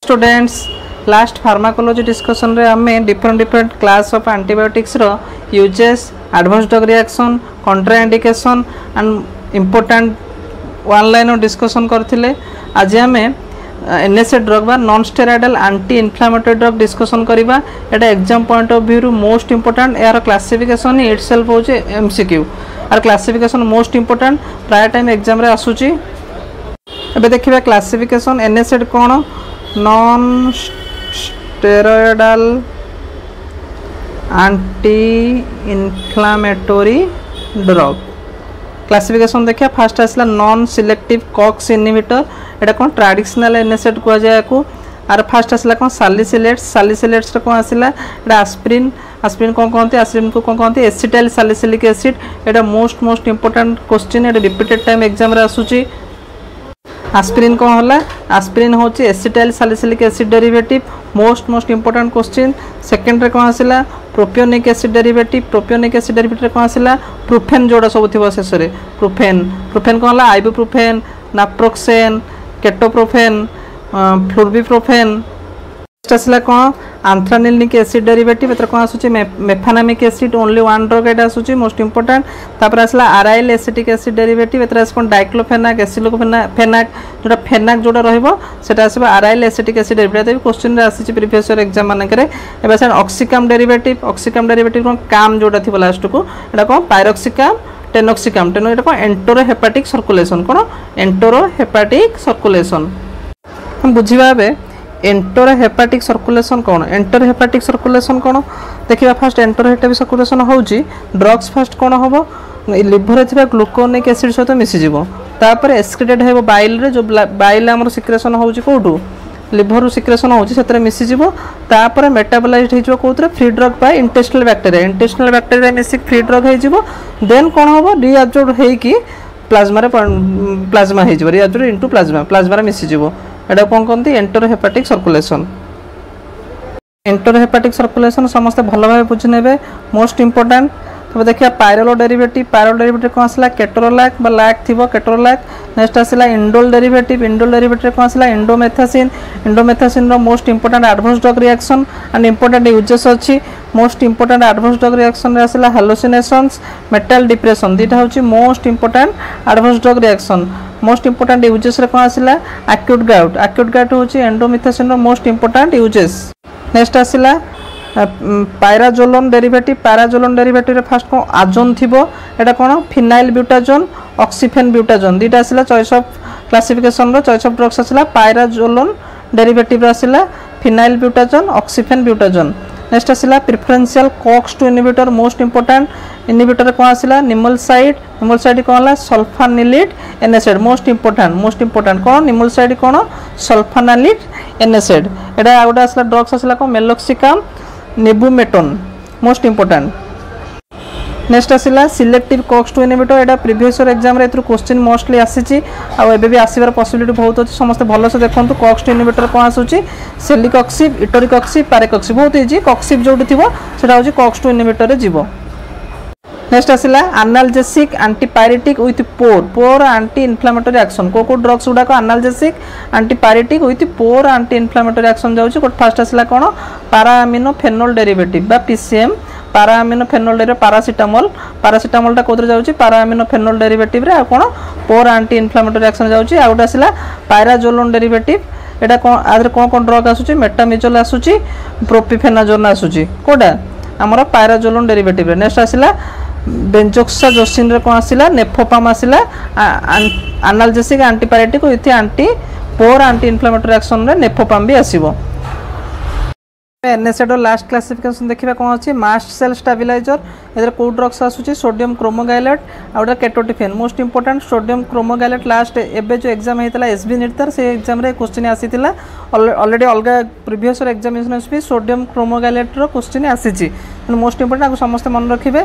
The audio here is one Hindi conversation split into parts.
स्टूडेंट्स लास्ट फार्माकोलॉजी डिस्कशन रे आमे डिफरेंट क्लास ऑफ एंटीबायोटिक्स रो uses adverse drug reaction contraindication and important one line discussion करथिले। आज आमे एनएसए ड्रग बा non steroidal anti inflammatory drug discussion करिबा। एटा exam point of view most important यार क्लासिफिकेशन इटसेल्फ होचे एमसीक्यू आर क्लासिफिकेशन मोस्ट इंपोर्टेंट प्राय टाइम एग्जाम रे आसुची। एबे देखिबा क्लासिफिकेशन एनएसए कोन non steroidal anti inflammatory drug classification देखिए। फास्ट आसला नॉन सिलेक्टिव कॉक्स इनहिबिटर एटा कोन ट्रेडिशनल एनएसएड को जाय को आर फास्ट आसला कोन सैलिसिलेट्स रे कोन आसला एटा एस्पिरिन कोन कहते एस्पिरिन को कोन कहते एसिटाइल सैलिसिलिक एसिड एटा मोस्ट इंपोर्टेंट क्वेश्चन एटा रिपीटेड टाइम एग्जाम रे आसुची। एस्पिरिन कौन होला एस्पिरिन होची acetyl salicylic acid derivative most important question. Second रे कौन आसिला प्रोपियोनिक एसिड डेरिवेटिव रे कौन आसिला प्रूफेन जोड़ा सब थिबो शेष रे प्रूफेन कौन होला आइबुप्रोफेन नाप्रोक्सेन केटोप्रोफेन फ्लुर्बिप्रोफेन। आसला कौन आंथ्रानिलिक एसिड डेरिवेटिव एतर कौन आसुची mefenamic acid only one drug एटा आसुची मोस्ट इंपोर्टेंट। तापर आसला अराइल एसिटिक एसिड डेरिवेटिव एतर आसकोन डाइक्लोफेनाक एसिलोफेनाक जोटा फेनाक जोटा रहइबो सेटा आसीबो अराइल एसिटिक एसिड डेरिवेटिव एटा क्वेश्चन रे आसीची प्रीवियस ईयर एग्जाम माने करे। एबा सेन ऑक्सीकाम डेरिवेटिव कोन काम जोटा थिबो लास्ट को एटा कोन पायरोक्सिकाम टेनोक्सिकाम एटा कोन एंटरोहेपाटिक सर्कुलेशन कोन एंटरोहेपाटिक सर्कुलेशन हम बुझिबा। बे एंटरोहेपाटिक सर्कुलेशन कौन देखिए। फास्ट एंटरोहेपाटिक सर्कुलेशन होउची ड्रग्स फास्ट कौन हम लिवर रे थिबा ग्लूकोनिक एसिड सहित मिसिजिवो तापर एक्सक्रीटेड हेबो बाइल रे जो बाइल हमर सिक्रेशन होउची कोठू लिवर रू सिक्रेशन होउची सेतरे मिसिजिवो तापर मेटाबोलाइज्ड हेजिवो कोथरे free drug by intestinal bacteria मिसिक फ्री ड्रग हेजिवो देन कौन हम रीअब्जॉर्ब हेकी प्लाज्मा हेजिवो रीअब्जॉर्ब इनटू प्लाज्मा रे मिसिजिवो एटा कौन कहते एंटरोहेपाटिक सर्कुलेशन समस्त भल भाव बुझी ने मोस्ट इंपोर्टेंट। तब देखिए पायरोल डेरिवेटिव कौन आसला केटोरोलैक बा लैक थिबो केटोरोलैक। नेक्स्ट आसला इंडोल डेरिवेटिव कौन आसला इंडोमेथासिन रो most important adverse drug reaction and important uses अछि। Most important adverse drug reaction रे आसला हालुसिनेशंस मेंटल डिप्रेशन दीटा होची most important adverse drug reaction. Most important uses रे कौन आसला एक्यूट गाउट होची एंडोमेथासिन रो मोस्ट इंपोर्टेंट यूजेस। नेक्स्ट आसला पायराजोलोन डेरिवेटिव रे फास्ट को आजोन थिबो एटा कोन फिनाइल ब्यूटाजोन ऑक्सीफेन ब्यूटाजोन दीटा आसला चॉइस ऑफ क्लासिफिकेशन रो चॉइस ऑफ ड्रग्स आसला पायराजोलोन डेरिवेटिव रे आसला phenylbutazone oxyphenbutazone. Next आसला preferential COX 2 inhibitor most important inhibitor कौन आसला निमोलसाइड कौन होला सल्फानिलिड एनएसएड मोस्ट इंपोर्टेंट कौन निमोलसाइड कौन सल्फानालिड एनएसएड। एटा आउटा आसला ड्रग्स आसला को मेलोक्सिकाम नेबुमेटोन मोस्ट इंपोर्टेंट। नेक्स्ट आसला सिलेक्टिव कॉक्स 2 इनहिबिटर एटा प्रीवियस ईयर एग्जाम रे क्वेश्चन मोस्टली आसीची आ एबे भी आसीबार पॉसिबिलिटी बहुत अछि समस्त भलो से देखंतु कॉक्स 2 इनहिबिटर कोन आसुची सेलिकॉक्सिब इटोरिकॉक्सिब पारेकॉक्सिब बहुत इजी कॉक्सिब जोडी थिबो सेटा होची कॉक्स 2 इनहिबिटर रे जीवो। नेक्स्ट आसला analgesic antipyretic with poor anti inflammatory action को ड्रग्स गुडा को analgesic antipyretic with poor anti inflammatory action जाउची। फास्ट आसला कोन पाराअमिनोफेनोल डेरिवेटिव बा पीसीएम पाराअमिनोफेनोल डेरिवेटिव पारासिटामोल टा कोथरे जाउची पाराअमिनोफेनोल डेरिवेटिव रे आ कोन पोर एंटी इन्फ्लेमेटरी एक्शन जाउची। आ गोटा आसला पायराजोलोन डेरिवेटिव एटा कोन आदर कोन ड्रग आसुची मेटामिजोल आसुची प्रोपिफेनाजोन आसुची कोडा हमर पायराजोलोन डेरिवेटिव रे। नेक्स्ट आसला बेंजोक्साजोसिन रे कोन आसिला नेफोपाम आसिला analgesic antipyretic with anti poor anti inflammatory action रे नेफोपाम भी आसीबो। एनएसएड लास्ट क्लासिफिकेशन देखिबा कोन अछि मास्ट सेल स्टेबिलाइजर एदर को ड्रग्स आसुची सोडियम क्रोमोगाइलेट आउटा ketotifen most important sodium cromoglycate last एबे जो एग्जाम हेतला एसबी निर्तर से एग्जाम रे क्वेश्चन आसीतिला ऑलरेडी अलगा प्रीवियस एग्जामिनेशन भी सोडियम क्रोमोगाइलेट रो क्वेश्चन आसीची मोस्ट इंपोर्टेंट आ समस्त मन रखिबे।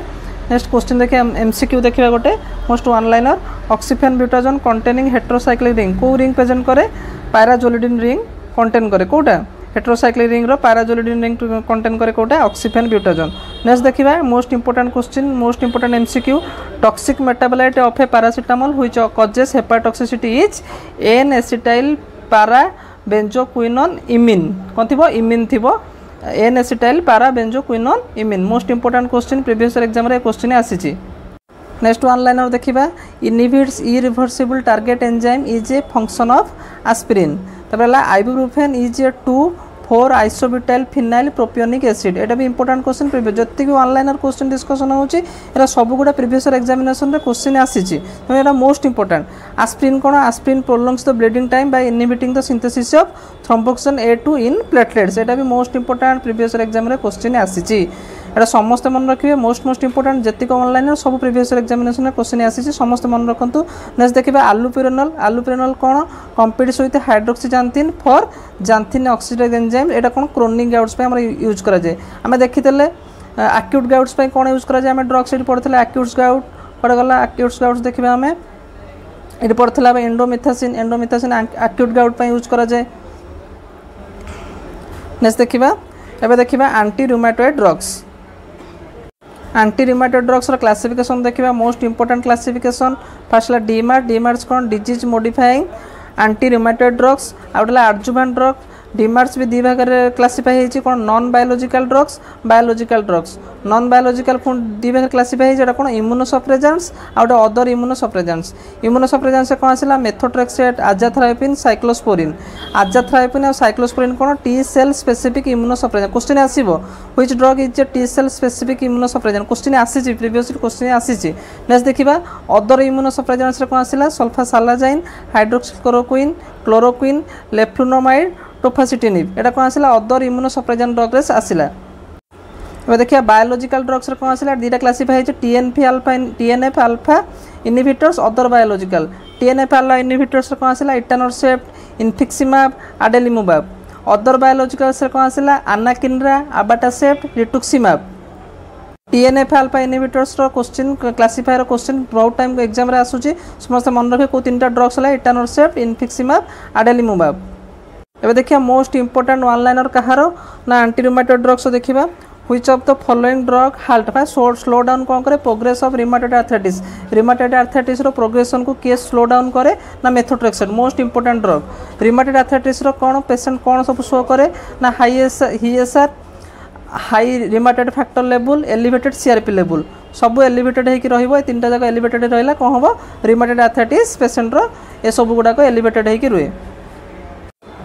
नेक्स्ट क्वेश्चन देखिए एमसीक्यू देखिबा गोटे most one liner oxyphenbutazone containing heterocyclic ring को रिंग प्रेजेंट करे पायराजोलिडिन रिंग कंटेन करे कोटा हेटेरोसाइक्लिक रिंग रो पायराजोलिडिन रिंग कंटेन करे कोटा ऑक्सीफेन ब्यूटाजोन। नेक्स्ट देखिबा most important question most important MCQ toxic metabolite of a paracetamol which causes hepatotoxicity is N acetyl para benzoquinone imine कौन थी इमिन थी N acetyl para benzoquinone imine most important question previous exam रे क्वेश्चन आसी नेक्स्ट वन लाइनर देखा inhibits irreversible target enzyme is a function of aspirin तब ibuprofen is a 2,4 isobutyl phenyl propionic acid एटा भी इंपोर्टेंट क्वेश्चन प्रीवियस जति भी वन लाइनर क्वेश्चन डिस्कशन होची एरा सब गुडा प्रीवियस एग्जामिनेशन रे क्वेश्चन आसी तो एटा most important aspirin cone aspirin prolongs the bleeding time by inhibiting the synthesis of thromboxane A2 in platelets एटा भी मोस्ट इंपोर्टेंट प्रीवियस एग्जाम रे क्वेश्चन आसी एटा समस्त मन रखिए मोस्ट इंपोर्टेंट जतिक ऑनलाइन सब प्रीवियस एग्जामिनेशन में क्वेश्चन आसी समस्त मन रखु नेक्स्ट देखिए आलुपिरेनल कौन competes with hydroxyxanthine for xanthine oxidase enzyme एटा कौन क्रोनिक गाउट्स पे हमर यूज करा जाए आम देखीते एक्यूट गाउट्स पे कौन यूज करा जाए आम ड्रग्स ये पढ़ते एक्यूट गाउट कड़े गला एक्यूट गाउट्स देखा आम ये पढ़ला एंडोमिथासिन एक्यूट गाउट पे यूज करा जाए नेक्स्ट देखा एबे देखिबा anti rheumatoid drugs anti rheumatoid drugs classification देखिबा most important classification first DMARDs कौन disease modifying anti rheumatoid drugs आउटला एडजुवेंट ड्रग्स डीमार्ट्स भी दी भाग में क्लासीफाई होती कौन non biological drugs non biological दी भाग क्लासीफाई होता कौन इम्यूनोसप्रेजेंट्स आउट अदर इम्यूनोसप्रेजेंट्स कौन आसला मेथोट्रेक्सेट आजाथ्रायोपिन साइक्लोस्पोरिन और साइक्लोस्पोरिन कौन T cell specific immunosuppressant question आसो which drug is a T cell specific immunosuppressant question आसी प्रीवियस क्वेश्चन आसी नेक्स्ट देखा अदर इम्यूनोसप्रेजेंट्स कौन आसला सल्फासालाजाइन हाइड्रोक्सीक्लोरोक्विन क्लोरोक्विन लेफ्लुनोमाइड टोफासिटिनिब एटा कौन आसला अदर इम्यूनोसप्रेजेंट ड्रग्स आसला अब देखिए बायोलॉजिकल ड्रग्स कौन आसला दुटा क्लासीफाई है TNF alpha inhibitors other biological TNF alpha inhibitors कौन आसला इटानोसेप्ट इनफिक्सिमाब आडेलिमुबाब अदर बायोलॉजिकल कौन आसला अनाकिनरा अबाटासेप्ट रिटुक्सिमाब TNF alpha inhibitors question classifier question बहुत टाइम एग्जाम रे आसुची समस्त मन रखे को तीनटा ड्रग्स है इटानोसेप्ट इनफिक्सिमाब आडेलिमुबाब एबे देखिए मोस्ट इंपोर्टेंट वन लाइनर कहार ना एंटी रूमेटॉइड ड्रग्स देखिबा which of the following drug halt बा स्लो डाउन कौन करे प्रोग्रेस ऑफ रिमाटॉइड आर्थराइटिस रो प्रोग्रेशन को किए स्लो डाउन करे ना methotrexate most important drug rheumatoid arthritis रो कौन पेशेंट कौन सब शो करे ना HSR high rheumatoid factor level elevated CRP level सब एलिवेटेड होकर रही तीन जाक एलिवेटेड रहा कौन हम रिमाटॉइड आर्थराइटिस पेशेंट रो ए सब गुड़ाक एलिवेटेड होकर रुए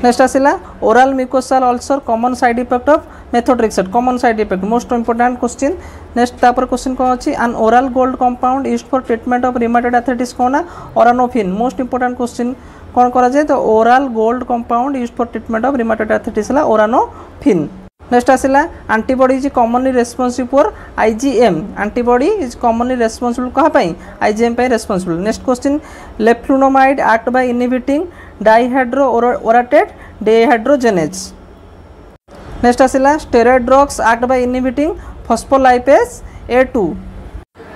नेक्स्ट आसला oral mucosal ulcer common side effect of methotrexate common side effect most important question next तापर क्वेश्चन कौन अच्छी an oral gold compound used for treatment of rheumatoid arthritis कौन ओरानोफिन मोस्ट इंपोर्टेंट क्वेश्चन कौन करा जाए तो oral gold compound used for treatment of rheumatoid arthritis है ओरानोफिन नेक्स्ट आसला antibody is commonly responsible for IgM antibody is commonly responsible कहाँ IgM responsible next question लेफ्लुनोमाइड act by inhibiting dihydro orotate dehydrogenase next आसला steroid drugs act by inhibiting phospholipase A2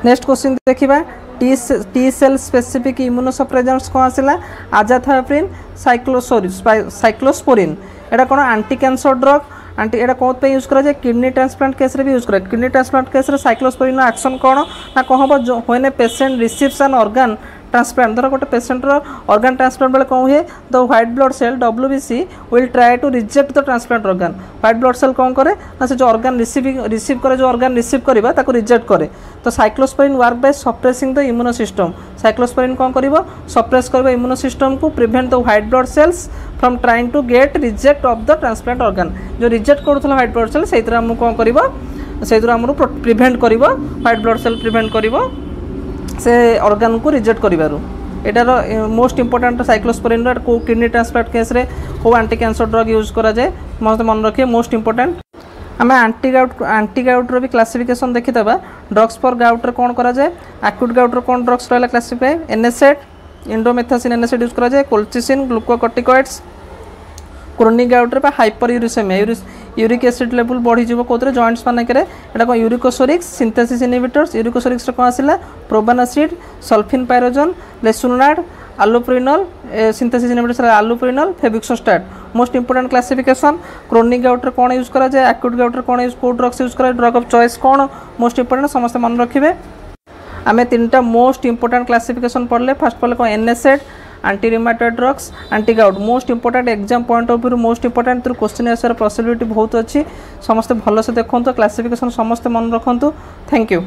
next question देखिबा टी सेल स्पेसिफिक इम्यूनोसप्रेजेंट्स कौन आसला आजाथायोप्रिन साइक्लोस्पोरिन एटा कौन एंटी कैंसर ड्रग आंटी एटा कौन पे यूज करा जाए किडनी ट्रांसप्लांट केस रे भी यूज करा किडनी ट्रांसप्लांट केस रे साइक्लोस्पोरिन एक्शन कौन ना कौन हम when a patient receives an organ transplant धर गोटे पेशेंट ऑर्गन ट्रांसप्लांट बेले कौन हुए the white blood cell WBC will try to reject the transplant organ white blood cell कौन करे ना से जो ऑर्गन रिसीव करे जो ऑर्गन रिसीव करबा ताको रिजेक्ट करे तो cyclosporine work by suppressing the immuno system cyclosporine कौन करिवो सप्रेस करबो इम्यूनो सिस्टम को prevent the white blood cells from trying to get reject of the transplant organ जो रिजेक्ट करूथला व्हाइट ब्लड सेल सेइतरा हम कौन करिवो सेइतरा हम प्रिवेंट करिवो व्हाइट ब्लड सेल प्रिवेंट करिवो से ऑर्गन को रिजेक्ट करिवारु एटार मोस्ट इंपोर्टेंट साइक्लोस्पोरिन को किडनी ट्रांसप्लांट केस रे को एंटी कैंसर ड्रग यूज करा जाए मत मन रखिए मोस्ट इंपोर्टेंट आम एंटी गाउट भी क्लासिफिकेशन देखीदबा ड्रग्स फॉर गाउट रे कौन करा जाए एक्यूट गाउट रे कौन ड्रग्स रहला classify NSAID indomethacin NSAID use करा जाए कोल्चिसिन ग्लूकोकॉर्टिकॉइड्स क्रोनिक गाउट रे हाइपर यूरिसेमिया यूरिक एसिड लेवल बढ़ी जीव कोतरे जॉइंट्स मानकरे एटा को यूरिकोसोरिक्स सिंथेसिस इनहिबिटर्स यूरिकोसोरिक्स रे कौन आसिला probenecid sulfinpyrazone lesinurad allopurinol synthesis inhibitors allopurinol febuxostat most important classification chronic gout रे कौन यूज करा जाए एक्यूट गाउट रे कौन यूज को ड्रग्स यूज करा ड्रग ऑफ चॉइस कौन मोस्ट इंपोर्टेंट समस्त मन रखिबे आमे तीनटा मोस्ट इंपोर्टेंट क्लासिफिकेशन पढ़ले फर्स्ट पढ़ले कौन NSAID anti rheumatoid drugs anti gout most important exam point of view most important तो क्वेश्चन आंसर पॉसिबिलिटी बहुत अच्छी समस्त भल से देखो क्लासिफिकेशन समस्त मन रखु थैंक यू।